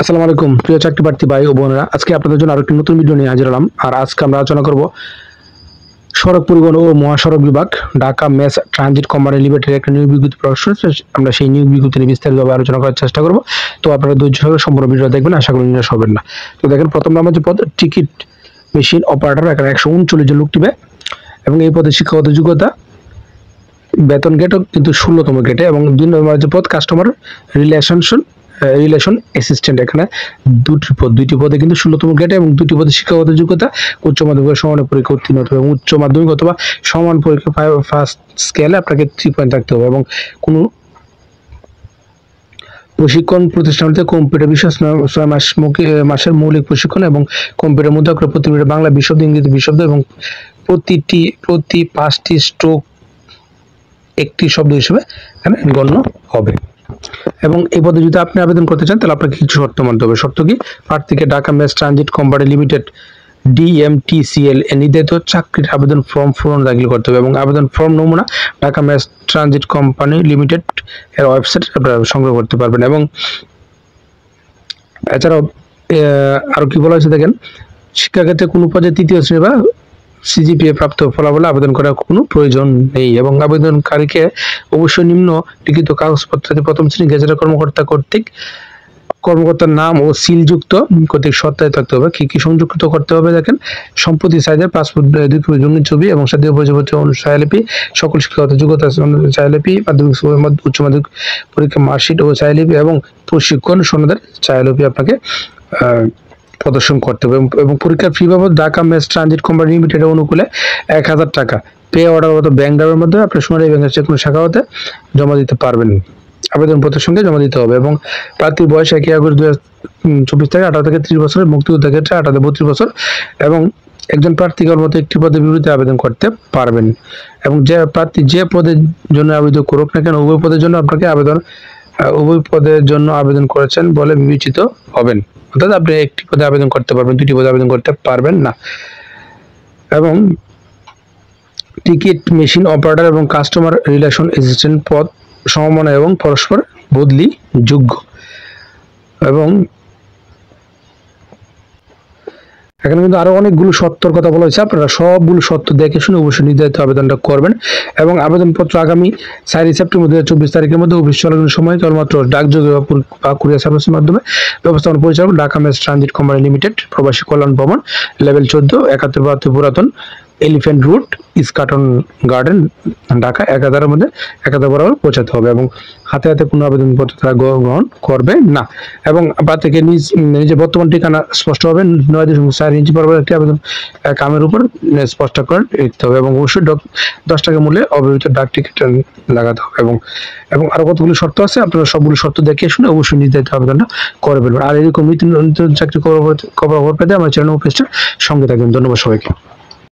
আসসালামু আলাইকুম প্রিয় চাকরি প্রার্থী ভাই ও বোনেরা, আজকে আপনাদের জন্য আরেকটি নতুন ভিডিও নিয়ে হাজির হলাম। আর আজকে আমরা আলোচনা করব সড়ক পরিবহন ও মহাসড়ক বিভাগ Dhaka mass transit company limited একটা নিয়োগ বিজ্ঞপ্তি প্রকাশ করেছে। আমরা সেই নিয়োগ বিজ্ঞপ্তি নিয়ে বিস্তারিতভাবে আলোচনা করার চেষ্টা করব। তো আপনারা ধৈর্য সহকারে সম্পূর্ণ ভিডিও দেখবেন, আশা করি নিরাশ হবেন না। তো দেখেন, প্রথম নাম্বার যে পদ টিকিট মেশিন অপারেটর, এখানে 139 জন লোক টিবে এবং এই পদে শিক্ষাগত যোগ্যতা বেতন গেটও কিন্তু 16তম গেটে। এবং 2 নম্বর যে পদ কাস্টমার রিলেশন অ্যাসিস্ট্যান্ট, এখানে দুইটি পদে কিন্তু 16তম গেটে এবং দুটি পদে শিক্ষাগত যোগ্যতা উচ্চ মাধ্যমিক সমান পরীক্ষা উত্তীর্ণ হতে হবে এবং উচ্চ মাধ্যমিক অথবা সমান পরীক্ষা ফার্স্ট স্কেলে আপনাকে 3 পয়েন্ট থাকতে হবে এবং কোনো প্রশিক্ষণ প্রতিষ্ঠানতে কম্পিউটার বিষয় 6 মাসের মৌলিক প্রশিক্ষণ এবং কম্পিউটার মধ্যে প্রতি মিনিটে বাংলা বিশব্দ, ইংরেজি বিশব্দ এবং প্রতি 5টি স্ট্রোক একটি শব্দ হিসেবে এখানে গণ্য হবে। এবং এই পদে যদি আপনি আবেদন করতে চান তাহলে আপনাকে কিছু শর্ত মানতে হবে। শর্ত কি? প্রার্থীকে Dhaka mass transit company limited DMTCL এ নির্ধারিত চাকরির আবেদন ফর্ম পূরণ দাখিল করতে হবে এবং আবেদন ফর্ম নমুনা Dhaka mass transit company limited এর ওয়েবসাইট আপনারা সংগ্রহ করতে পারবেন। এবং এছাড়াও আরো কি বলা হয়েছে দেখেন, শিক্ষাক্ষেত্রে কোনো পর্যায়ে 3য় শ্রেণী বা CGPA প্রাপ্ত ফলাফলে আবেদন করার কোনো প্রয়োজন নেই এবং আবেদনকারীকে অবশ্যই নিম্ন লিখিত কাগজপত্রে প্রথম শ্রেণী গেজেটের কর্মকর্তার নাম ও সিলযুক্ত কর্তৃক সত্তায় থাকতে হবে। কি সংযুক্ত করতে হবে দেখেন, সম্প্রতি সাইজের পাসপোর্ট 2 কপি রঙিন ছবি এবং জাতীয় পরিচয়পত্র ছায়ালিপি, সকল শিক্ষাগত যোগ্যতা ছায়ালিপি, মাধ্যমিক উচ্চ মাধ্যমিক পরীক্ষা মার্কশিট ও ছায়ালিপি এবং প্রশিক্ষণ সনদের ছায়ালিপি আপনাকে প্রদর্শন করতে হবে এবং পরীক্ষার ফি বাবদ ঢাকা মেস ট্রানজিট কোম্পানি লিমিটেডের অনুকূলে 1000 টাকা পে অর্ডার মতো ব্যাংক ড্রাফের মধ্যে আপনি সোনালী ব্যাংকের যে কোনো শাখা হতে জমা দিতে পারবেন, আবেদনপত্রের সঙ্গে জমা দিতে হবে। এবং প্রার্থীর বয়স 1 আগস্ট 2024 থেকে 18 থেকে 30 বছরের, মুক্তিযোদ্ধার ক্ষেত্রে 18 থেকে 32 বছর এবং একজন প্রার্থী কেবলমাত্র একটি পদের বিপরীতে আবেদন করতে পারবেন এবং যে প্রার্থী যে পদের জন্য আবেদন করুক না কেন উভয় পদের জন্য আবেদন করেছেন বলে বিবেচিত হবেন। অর্থাৎ আপনি একটি পদে আবেদন করতে পারবেন, 2টি পদে আবেদন করতে পারবেন না। এবং টিকিট মেশিন অপারেটর এবং কাস্টমার রিলেশন অ্যাসিস্ট্যান্ট পদ সমমানের এবং পরস্পর বদলি যোগ্য। এবং এখানে কিন্তু আরো অনেকগুলো শর্তের কথা বলা হয়েছে, আপনারা সবগুলো শর্ত দেখে শুনে অবশ্যই নির্ধারিত আবেদনটা করবেন। এবং আবেদনপত্র আগামী 4 সেপ্টেম্বর 2024 তারিখের মধ্যে অফিস চলাকালীন সময় কেবলমাত্র ডাকযোগে বা কুরিয়ার সার্ভিসের মাধ্যমে ব্যবস্থাপনা পরিচালক Dhaka mass transit company limited, Probashi Kallyan Bhaban, level 14, 71 পুরাতন elephant road, Eskaton garden, Dhaka 1000 এর মধ্যে 1000 বরাবর পৌঁছাতে হবে এবং হাতে হাতে কোনো আবেদনপত্র তারা গ্রহণ করবে না। এবং প্রার্থীকে নিজের বর্তমান ঠিকানা স্পষ্টভাবে 9.4 ইঞ্চি বরাবর একটি আবেদন কামের উপর স্পষ্ট করে লিখতে হবে এবং অবশ্যই 10 টাকা মূল্যে অব্যবহৃত ডাক টিকিট লাগাতে হবে। এবং আরো কতগুলো শর্ত আছে, আপনারা সবগুলো শর্ত দেখে শুনে অবশ্যই নির্ধারিত আবেদনটা করে ফেলবেন। আর এরকম নিত্য চাকরি খবর পেতে আমার চ্যানেল পেজটার সঙ্গে থাকবেন। ধন্যবাদ সবাইকে।